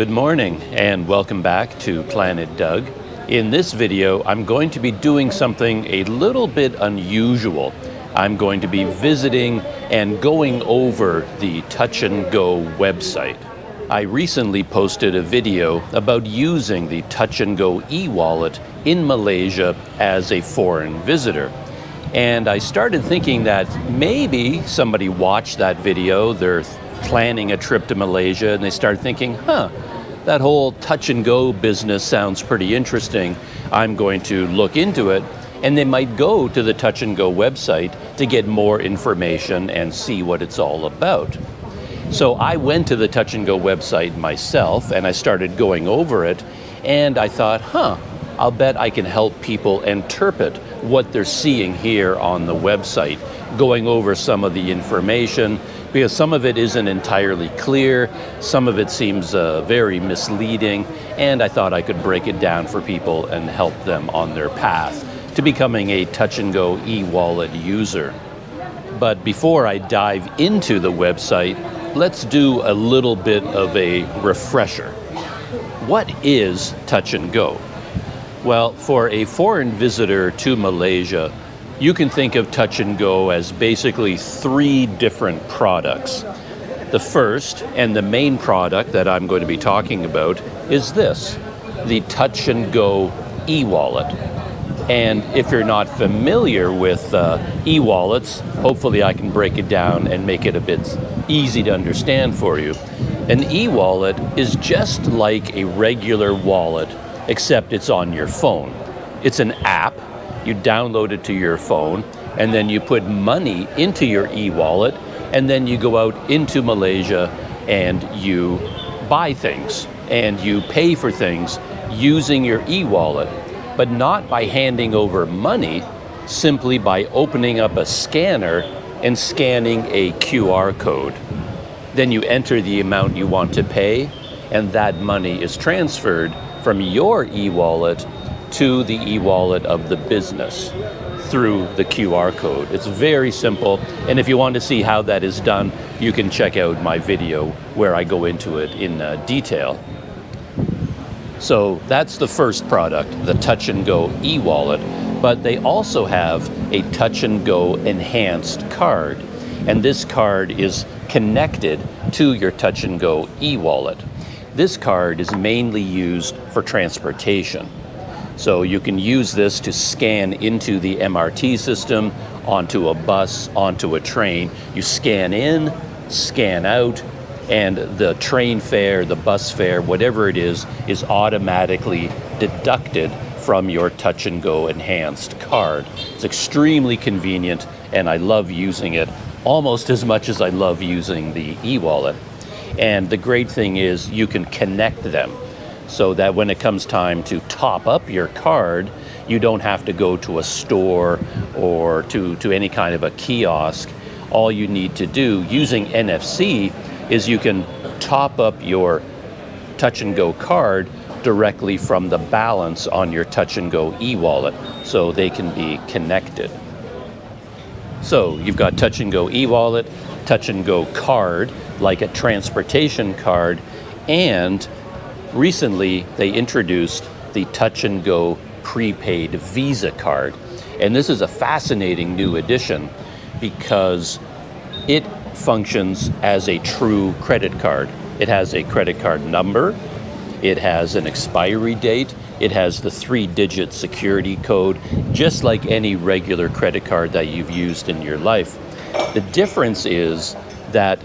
Good morning and welcome back to Planet Doug. In this video, I'm going to be doing something a little bit unusual. I'm going to be visiting and going over the TnG website. I recently posted a video about using the TnG e-wallet in Malaysia as a foreign visitor. And I started thinking that maybe somebody watched that video, they're planning a trip to Malaysia, and they start thinking, that whole TnG business sounds pretty interesting. I'm going to look into it. And they might go to the TnG website to get more information and see what it's all about. So I went to the TnG website myself and I started going over it, and I thought, I'll bet I can help people interpret what they're seeing here on the website, going over some of the information, because some of it isn't entirely clear, some of it seems very misleading, and I thought I could break it down for people and help them on their path to becoming a TnG e-wallet user. But before I dive into the website, let's do a little bit of a refresher. What is TnG? Well, for a foreign visitor to Malaysia, you can think of TnG as basically three different products. The first and the main product that I'm going to be talking about is this, the TnG e-wallet. And if you're not familiar with e-wallets, hopefully I can break it down and make it a bit easy to understand for you. An e-wallet is just like a regular wallet, except it's on your phone. It's an app. You download it to your phone, and then you put money into your e-wallet, and then you go out into Malaysia and you buy things and you pay for things using your e-wallet, but not by handing over money, simply by opening up a scanner and scanning a QR code. Then you enter the amount you want to pay, and that money is transferred from your e-wallet to the e-wallet of the business through the QR code. It's very simple, and if you want to see how that is done, you can check out my video where I go into it in detail. So that's the first product, the TnG e-wallet, but they also have a TnG enhanced card, and this card is connected to your TnG e-wallet. This card is mainly used for transportation. So you can use this to scan into the MRT system, onto a bus, onto a train. You scan in, scan out, and the train fare, the bus fare, whatever it is automatically deducted from your TnG enhanced card. It's extremely convenient, and I love using it almost as much as I love using the e-wallet. And the great thing is you can connect them, so that when it comes time to top up your card, you don't have to go to a store or to any kind of a kiosk. All you need to do using NFC is you can top up your TnG card directly from the balance on your TnG e-wallet, so they can be connected. So you've got TnG e-wallet, TnG card, like a transportation card, and recently they introduced the TnG prepaid Visa Card. And this is a fascinating new addition because it functions as a true credit card. It has a credit card number, it has an expiry date, it has the 3-digit security code, just like any regular credit card that you've used in your life. The difference is that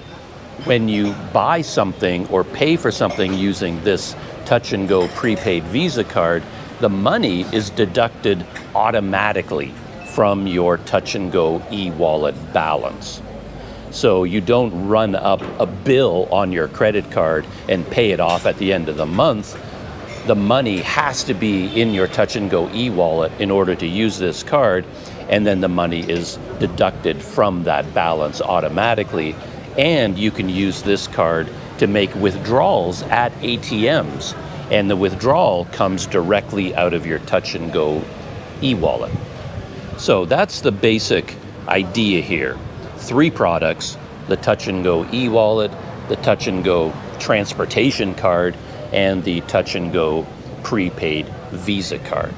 when you buy something or pay for something using this TnG prepaid Visa Card, the money is deducted automatically from your TnG e-wallet balance. So you don't run up a bill on your credit card and pay it off at the end of the month. The money has to be in your TnG e-wallet in order to use this card, and then the money is deducted from that balance automatically. And you can use this card to make withdrawals at ATMs, and the withdrawal comes directly out of your TnG e-wallet. So that's the basic idea here. Three products, the TnG e-wallet, the TnG transportation card, and the Touch and Go prepaid Visa card.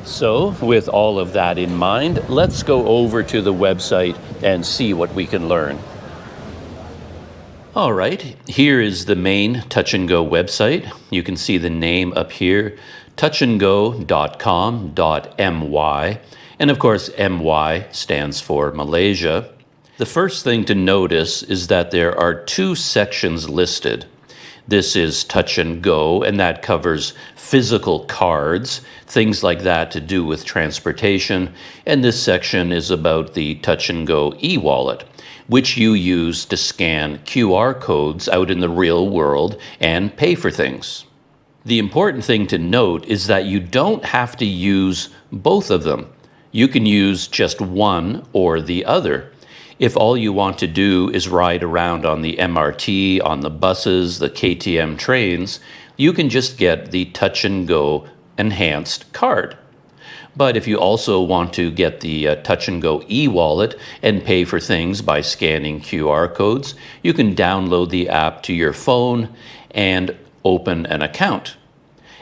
So, with all of that in mind, let's go over to the website and see what we can learn. All right, here is the main Touch and Go website. You can see the name up here, touchandgo.com.my, and of course MY stands for Malaysia. The first thing to notice is that there are two sections listed. This is Touch and Go, and that covers physical cards, things like that to do with transportation. And this section is about the Touch and Go eWallet, which you use to scan QR codes out in the real world and pay for things. The important thing to note is that you don't have to use both of them. You can use just one or the other. If all you want to do is ride around on the MRT, on the buses, the KTM trains, you can just get the Touch and Go enhanced card. But if you also want to get the Touch and Go e-wallet and pay for things by scanning QR codes, you can download the app to your phone and open an account.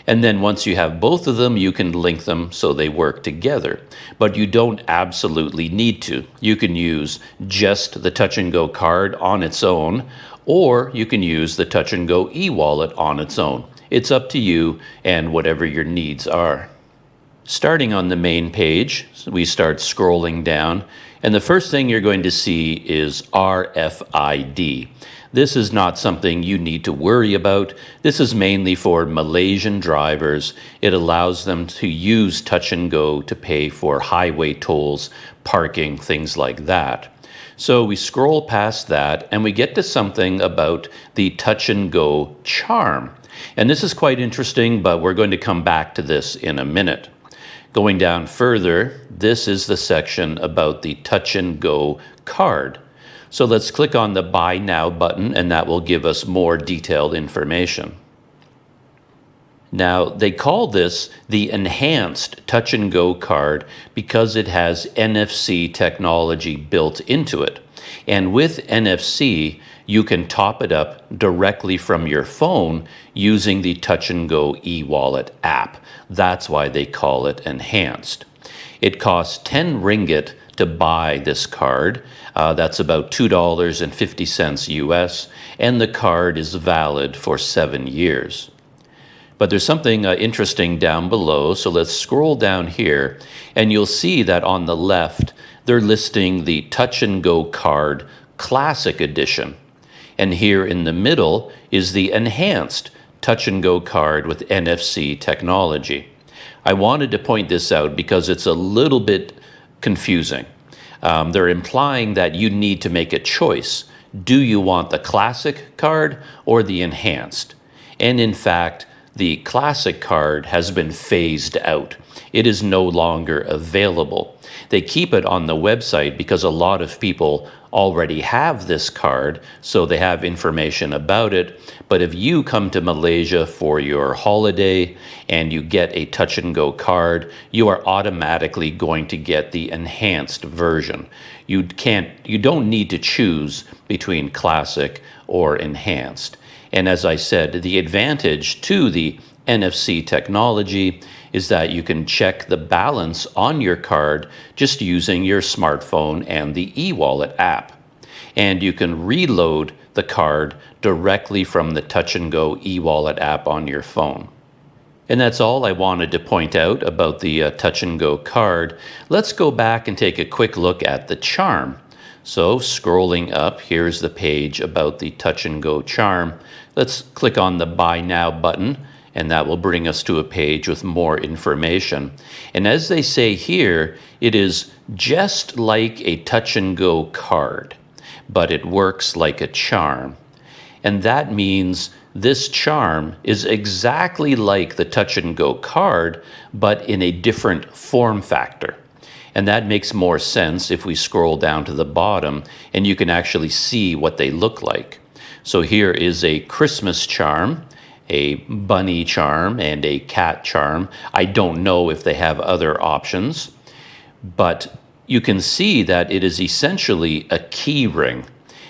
And then once you have both of them, you can link them so they work together. But you don't absolutely need to. You can use just the Touch and Go card on its own, or you can use the Touch and Go e-wallet on its own. It's up to you and whatever your needs are. Starting on the main page, we start scrolling down, and the first thing you're going to see is RFID. This is not something you need to worry about. This is mainly for Malaysian drivers. It allows them to use Touch and Go to pay for highway tolls, parking, things like that. So we scroll past that and we get to something about the Touch and Go Charm. And this is quite interesting, but we're going to come back to this in a minute. Going down further, this is the section about the Touch and Go card. So let's click on the Buy Now button, and that will give us more detailed information. Now, they call this the Enhanced Touch and Go card because it has NFC technology built into it. And with NFC, you can top it up directly from your phone using the Touch and Go eWallet app. That's why they call it Enhanced. It costs 10 ringgit to buy this card. That's about $2.50 US, and the card is valid for 7 years. But there's something interesting down below, so let's scroll down here, and you'll see that on the left, they're listing the Touch and Go card Classic Edition. And here in the middle is the Enhanced Touch and Go card with NFC technology. I wanted to point this out because it's a little bit confusing. They're implying that you need to make a choice. Do you want the Classic card or the Enhanced? And in fact, the Classic card has been phased out. It is no longer available. They keep it on the website because a lot of people already have this card, so they have information about it. But if you come to Malaysia for your holiday and you get a Touch and Go card, you are automatically going to get the enhanced version. You don't need to choose between Classic or Enhanced. And as I said, the advantage to the NFC technology is that you can check the balance on your card just using your smartphone and the eWallet app. And you can reload the card directly from the Touch and Go eWallet app on your phone. And that's all I wanted to point out about the Touch and Go card. Let's go back and take a quick look at the Charm. So scrolling up, here's the page about the Touch and Go Charm. Let's click on the Buy Now button, and that will bring us to a page with more information. And as they say here, it is just like a Touch and Go card, but it works like a charm. And that means this charm is exactly like the Touch and Go card, but in a different form factor. And that makes more sense if we scroll down to the bottom and you can actually see what they look like. So here is a Christmas charm, a bunny charm, and a cat charm. I don't know if they have other options, but you can see that it is essentially a key ring,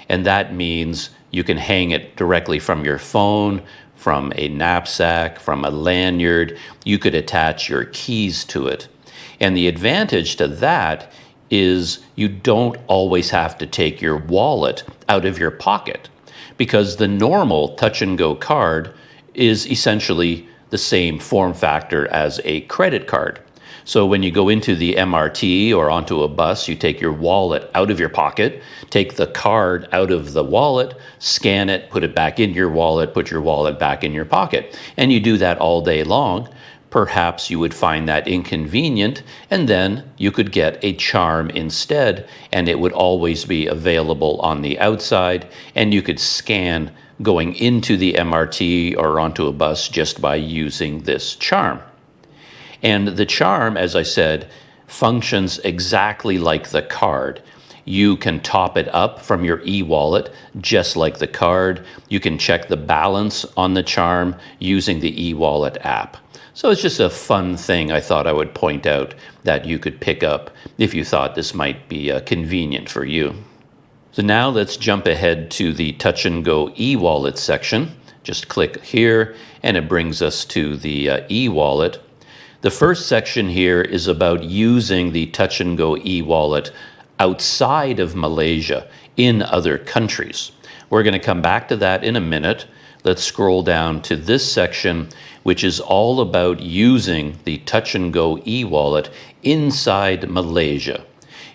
and that means you can hang it directly from your phone from a knapsack, from a lanyard. You could attach your keys to it. And the advantage to that is you don't always have to take your wallet out of your pocket, because the normal touch and go card is essentially the same form factor as a credit card. So when you go into the MRT or onto a bus, you take your wallet out of your pocket, take the card out of the wallet, scan it, put it back in your wallet, put your wallet back in your pocket. And you do that all day long. Perhaps you would find that inconvenient, and then you could get a charm instead, and it would always be available on the outside, and you could scan going into the MRT or onto a bus just by using this charm. And the charm, as I said, functions exactly like the card. You can top it up from your eWallet, just like the card. You can check the balance on the charm using the eWallet app. So it's just a fun thing I thought I would point out that you could pick up if you thought this might be convenient for you. So now let's jump ahead to the Touch and Go eWallet section. Just click here and it brings us to the eWallet. The first section here is about using the Touch and Go eWallet outside of Malaysia in other countries. We're going to come back to that in a minute. Let's scroll down to this section, which is all about using the Touch and Go eWallet inside Malaysia,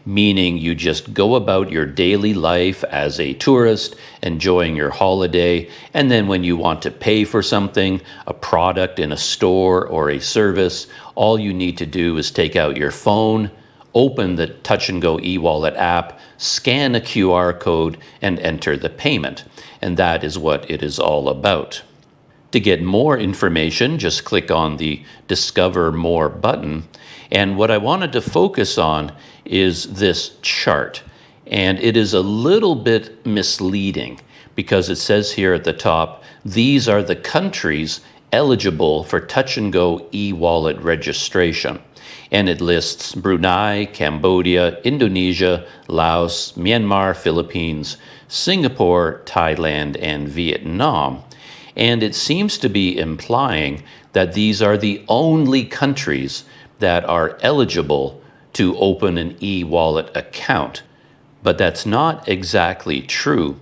meaning you just go about your daily life as a tourist, enjoying your holiday, and then when you want to pay for something, a product in a store or a service, all you need to do is take out your phone, open the Touch and Go eWallet app, scan a QR code, and enter the payment. And that is what it is all about. To get more information, just click on the Discover More button. And what I wanted to focus on is this chart. And it is a little bit misleading because it says here at the top, these are the countries eligible for Touch and Go eWallet registration. And it lists Brunei, Cambodia, Indonesia, Laos, Myanmar, Philippines, Singapore, Thailand, and Vietnam. And it seems to be implying that these are the only countries that are eligible to open an e-wallet account. But that's not exactly true.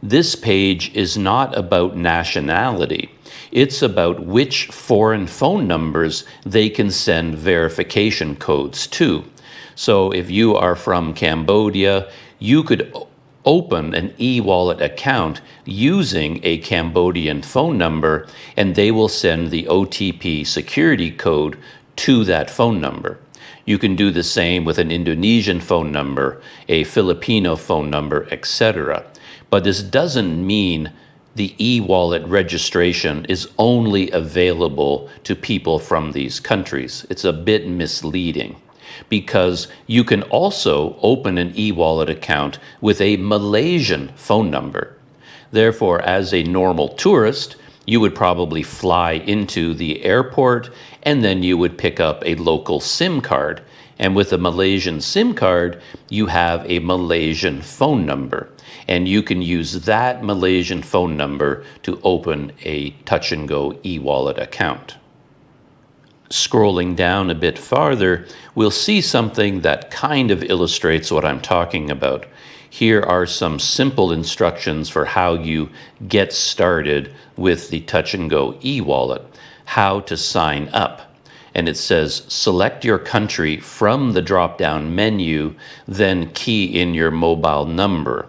This page is not about nationality. It's about which foreign phone numbers they can send verification codes to. So if you are from Cambodia, you could open an e-wallet account using a Cambodian phone number, and they will send the OTP security code to that phone number. You can do the same with an Indonesian phone number, a Filipino phone number, etc. But this doesn't mean the e-wallet registration is only available to people from these countries. It's a bit misleading because you can also open an e-wallet account with a Malaysian phone number. Therefore, as a normal tourist, you would probably fly into the airport and then you would pick up a local SIM card. And with a Malaysian SIM card, you have a Malaysian phone number. And you can use that Malaysian phone number to open a Touch and Go e-wallet account. Scrolling down a bit farther, we'll see something that kind of illustrates what I'm talking about. Here are some simple instructions for how you get started with the Touch and Go e-wallet, how to sign up. And it says, select your country from the drop-down menu, then key in your mobile number.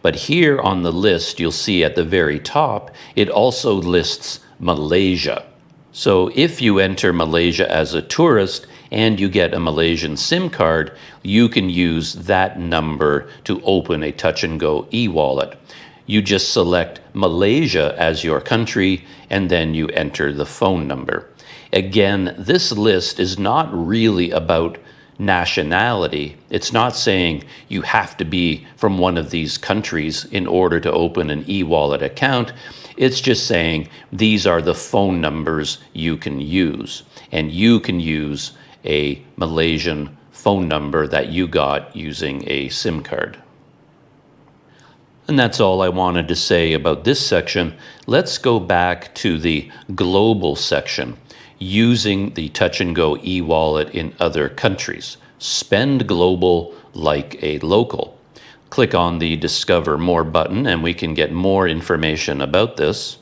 But here on the list, you'll see at the very top, it also lists Malaysia. So if you enter Malaysia as a tourist and you get a Malaysian SIM card, you can use that number to open a Touch and Go e-wallet. You just select Malaysia as your country and then you enter the phone number. Again, this list is not really about nationality. It's not saying you have to be from one of these countries in order to open an e-wallet account. It's just saying these are the phone numbers you can use. And you can use a Malaysian phone number that you got using a SIM card. And that's all I wanted to say about this section. Let's go back to the global section, using the Touch and Go e-wallet in other countries. Spend global like a local. Click on the Discover More button and we can get more information about this.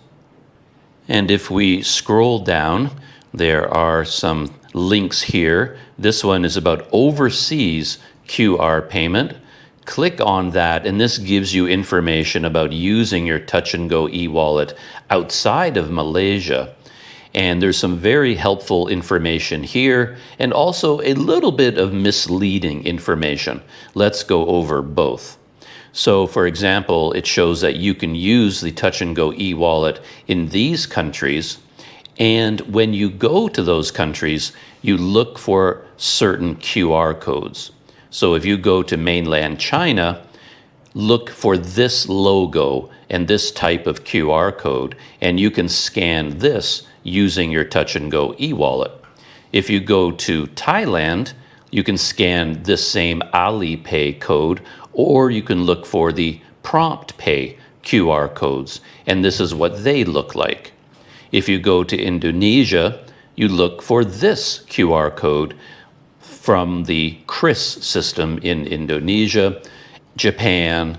And if we scroll down, there are some links here. This one is about overseas QR payment. Click on that and this gives you information about using your Touch and Go e-wallet outside of Malaysia. And there's some very helpful information here and also a little bit of misleading information. Let's go over both. So for example, it shows that you can use the Touch and Go e-wallet in these countries. And when you go to those countries, you look for certain QR codes. So if you go to mainland China, look for this logo and this type of QR code, and you can scan this using your Touch and Go e-wallet. If you go to Thailand, you can scan this same Alipay code, or you can look for the Prompt Pay QR codes, and this is what they look like. If you go to Indonesia, you look for this QR code from the CRIS system in Indonesia, Japan,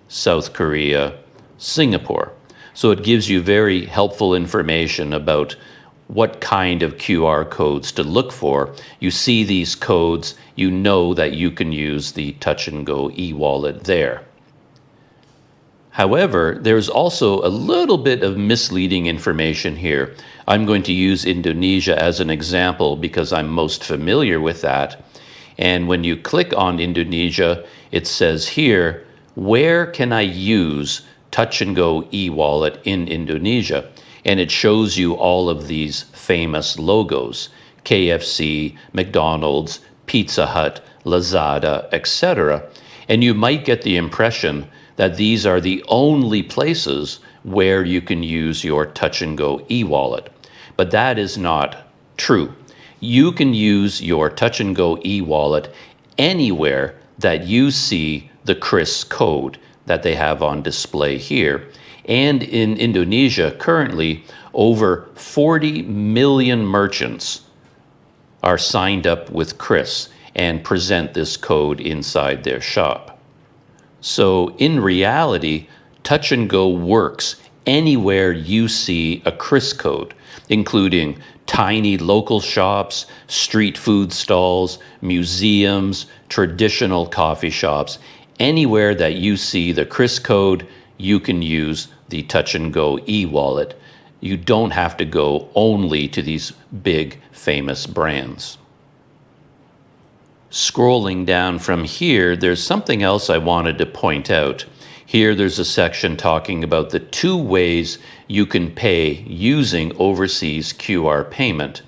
South Korea, Singapore. So it gives you very helpful information about what kind of QR codes to look for. You see these codes, you know that you can use the Touch and Go e-wallet there. However, there's also a little bit of misleading information here. I'm going to use Indonesia as an example because I'm most familiar with that. And when you click on Indonesia, it says here, where can I use Touch and Go e-wallet in Indonesia? And it shows you all of these famous logos, KFC, McDonald's, Pizza Hut, Lazada, etc. And you might get the impression that these are the only places where you can use your Touch and Go e-wallet. But that is not true. You can use your Touch and Go e-wallet anywhere that you see the CRIS code that they have on display here. And in Indonesia, currently, over 40 million merchants are signed up with CRIS and present this code inside their shop. So in reality, Touch and Go works anywhere you see a CRIS code, including tiny local shops, street food stalls, museums, traditional coffee shops. Anywhere that you see the CRIS code, you can use the Touch and Go e-wallet. You don't have to go only to these big famous brands. Scrolling down from here, there's something else I wanted to point out. Here there's a section talking about the two ways you can pay using overseas QR payment.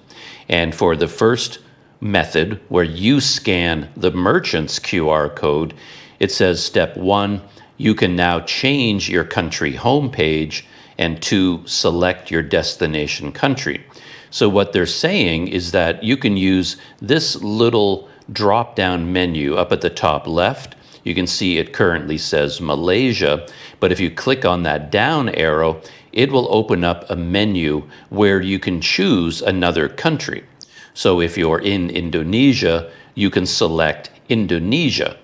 And for the first method, where you scan the merchant's QR code, it says step 1, you can now change your country homepage, and 2, select your destination country. So what they're saying is that you can use this little drop-down menu up at the top left. You can see it currently says Malaysia, but if you click on that down arrow, it will open up a menu where you can choose another country. So if you're in Indonesia, you can select Indonesia.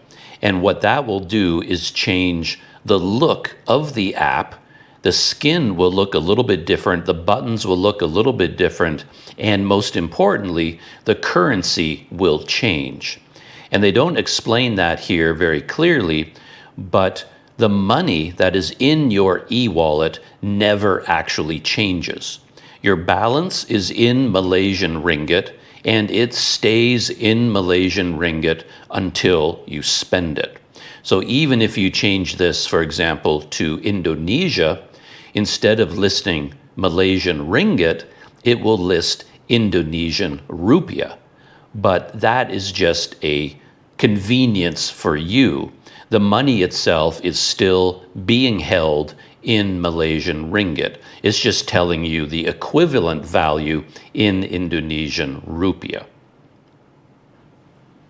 And what that will do is change the look of the app. The skin will look a little bit different, the buttons will look a little bit different, and most importantly, the currency will change. And they don't explain that here very clearly, but the money that is in your e-wallet never actually changes. Your balance is in Malaysian ringgit, and it stays in Malaysian ringgit until you spend it. So even if you change this, for example, to Indonesia, instead of listing Malaysian ringgit, it will list Indonesian rupiah. But that is just a convenience for you. The money itself is still being held in Malaysian ringgit. It's just telling you the equivalent value in Indonesian rupiah.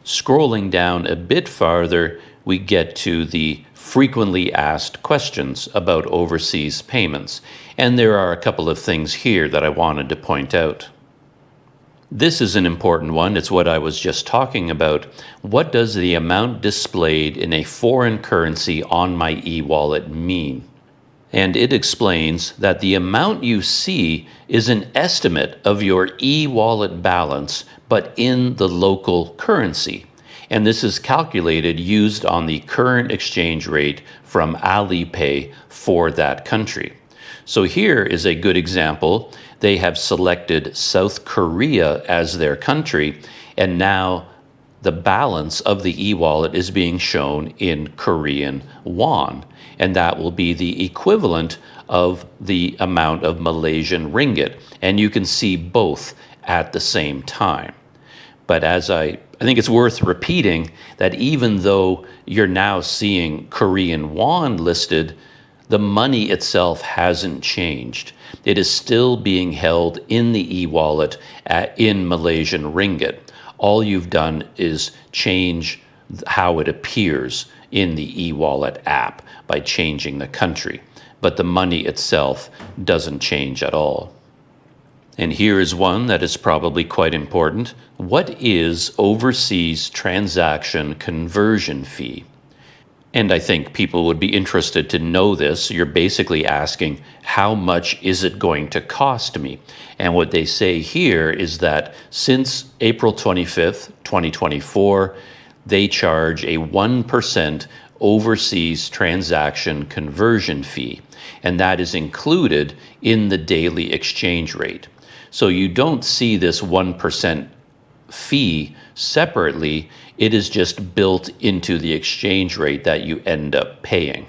Scrolling down a bit farther, we get to the frequently asked questions about overseas payments. And there are a couple of things here that I wanted to point out. This is an important one. It's what I was just talking about. What does the amount displayed in a foreign currency on my eWallet mean? And it explains that the amount you see is an estimate of your eWallet balance, but in the local currency. And this is calculated used on the current exchange rate from Alipay for that country. So here is a good example. They have selected South Korea as their country, and now the balance of the e-wallet is being shown in Korean won, and that will be the equivalent of the amount of Malaysian ringgit. And you can see both at the same time. But as I think it's worth repeating that even though you're now seeing Korean won listed, the money itself hasn't changed. It is still being held in the e-wallet in Malaysian ringgit. All you've done is change how it appears in the e-wallet app by changing the country, but the money itself doesn't change at all. And here is one that is probably quite important. What is overseas transaction conversion fee? And I think people would be interested to know this. You're basically asking, how much is it going to cost me? And what they say here is that since April 25th, 2024, they charge a 1% overseas transaction conversion fee, and that is included in the daily exchange rate. So you don't see this 1% fee separately. It is just built into the exchange rate that you end up paying.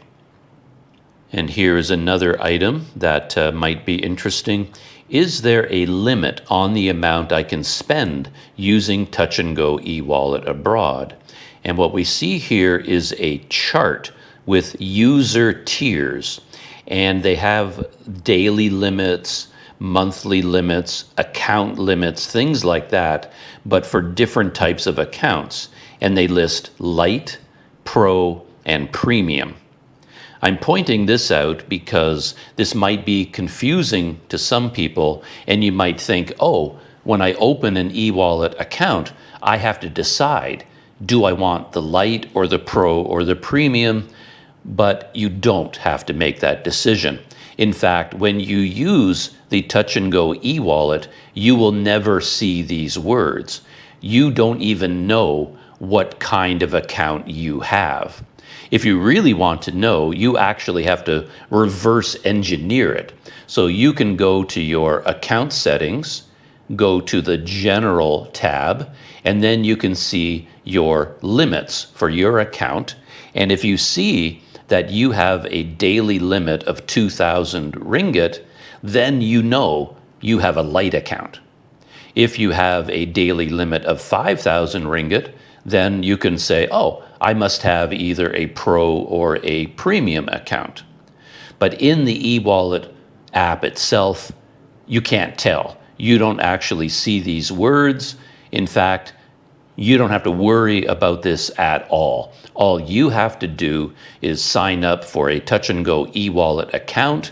And here is another item that might be interesting. Is there a limit on the amount I can spend using Touch 'n Go eWallet abroad? And what we see here is a chart with user tiers, and they have daily limits, monthly limits, account limits, things like that, but for different types of accounts. And they list light, pro, and premium. I'm pointing this out because this might be confusing to some people, and you might think, oh, when I open an eWallet account, I have to decide, do I want the light or the pro or the premium? But you don't have to make that decision. In fact, when you use the Touch 'n Go eWallet, you will never see these words. You don't even know what kind of account you have. If you really want to know, you actually have to reverse engineer it. So you can go to your account settings, go to the General tab, and then you can see your limits for your account. And if you see that you have a daily limit of 2,000 ringgit, then you know you have a light account. If you have a daily limit of 5,000 ringgit, then you can say, oh, I must have either a pro or a premium account. But in the eWallet app itself, you can't tell. You don't actually see these words. In fact, you don't have to worry about this at all. All you have to do is sign up for a Touch 'n Go eWallet account,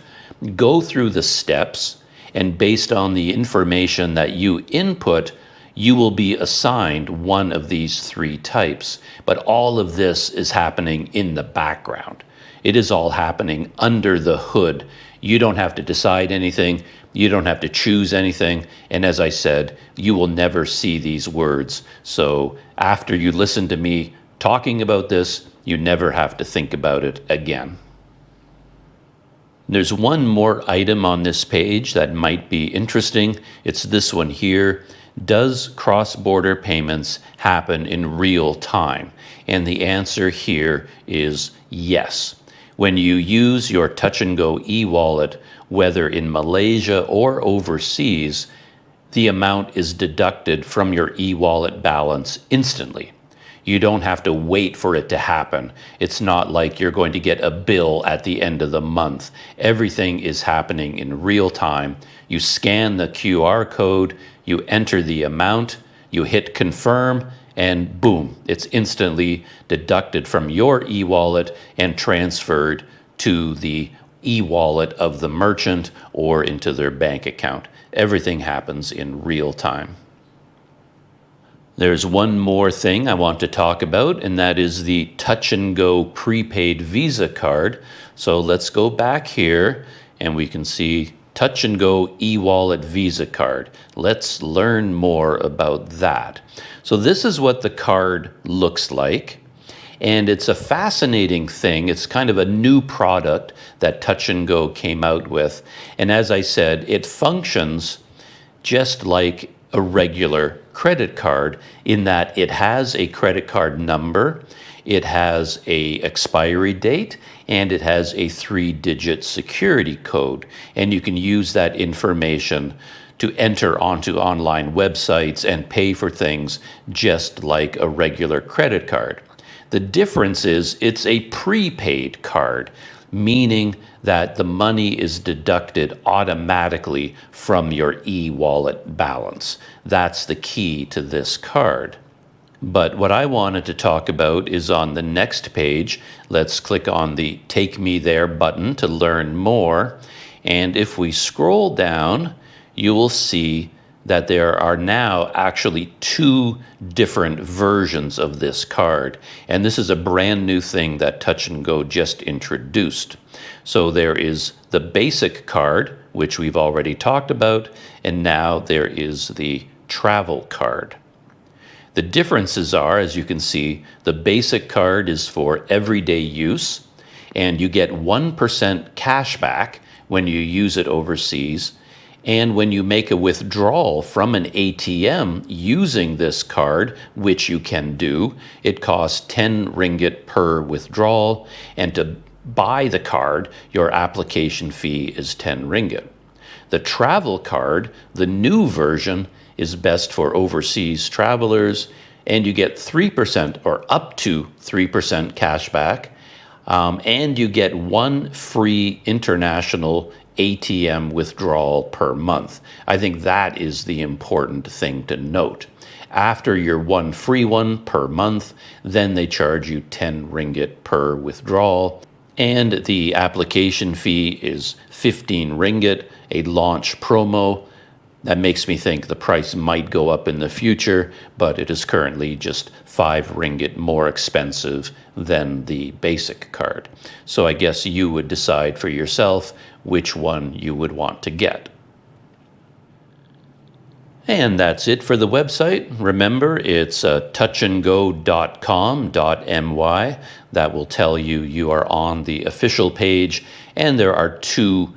go through the steps, and based on the information that you input, you will be assigned one of these three types. But all of this is happening in the background. It is all happening under the hood. You don't have to decide anything. You don't have to choose anything. And as I said, you will never see these words. So after you listen to me talking about this, you never have to think about it again. There's one more item on this page that might be interesting. It's this one here. Does cross-border payments happen in real time? And the answer here is yes. When you use your Touch 'n Go eWallet, whether in Malaysia or overseas, the amount is deducted from your eWallet balance instantly. You don't have to wait for it to happen. It's not like you're going to get a bill at the end of the month. Everything is happening in real time. You scan the QR code, you enter the amount, you hit confirm, and boom, it's instantly deducted from your e-wallet and transferred to the e-wallet of the merchant or into their bank account. Everything happens in real time. There's one more thing I want to talk about, and that is the Touch and Go prepaid Visa card. So let's go back here and we can see Touch and Go eWallet Visa card. Let's learn more about that. So this is what the card looks like. And it's a fascinating thing. It's kind of a new product that Touch and Go came out with. And as I said, it functions just like a regular credit card in that it has a credit card number, it has a expiry date, and it has a 3-digit security code. And you can use that information to enter onto online websites and pay for things just like a regular credit card. The difference is it's a prepaid card, meaning that the money is deducted automatically from your e-wallet balance. That's the key to this card. But what I wanted to talk about is on the next page. Let's click on the Take Me There button to learn more. And if we scroll down, you will see that there are now actually 2 different versions of this card. And this is a brand new thing that Touch and Go just introduced. So there is the basic card, which we've already talked about, and now there is the travel card. The differences are, as you can see, the basic card is for everyday use, and you get 1% cash back when you use it overseas. And when you make a withdrawal from an ATM using this card, which you can do, it costs 10 ringgit per withdrawal. And to buy the card, your application fee is 10 ringgit. The travel card, the new version, is best for overseas travelers, and you get 3% or up to 3% cash back, and you get 1 free international ATM withdrawal per month. I think that is the important thing to note. After your 1 free one per month, then they charge you 10 ringgit per withdrawal, and the application fee is 15 ringgit, a launch promo. That makes me think the price might go up in the future, but it is currently just 5 ringgit more expensive than the basic card. So I guess you would decide for yourself which one you would want to get. And that's it for the website. Remember, it's touchandgo.com.my. That will tell you you are on the official page, and there are 2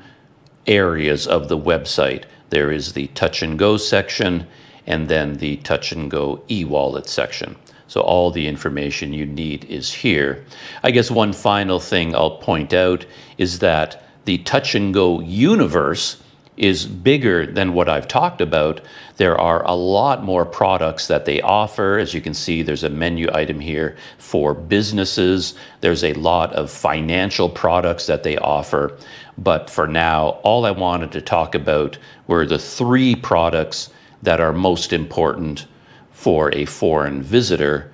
areas of the website. There is the Touch and Go section, and then the Touch and Go e-wallet section. So all the information you need is here. I guess one final thing I'll point out is that the Touch and Go universe is bigger than what I've talked about. There are a lot more products that they offer. As you can see, there's a menu item here for businesses. There's a lot of financial products that they offer. But for now, all I wanted to talk about were the 3 products that are most important for a foreign visitor: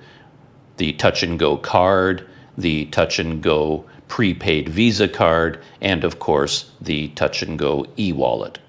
the Touch and Go card, the Touch and Go prepaid Visa card, and of course, the Touch and Go e-wallet.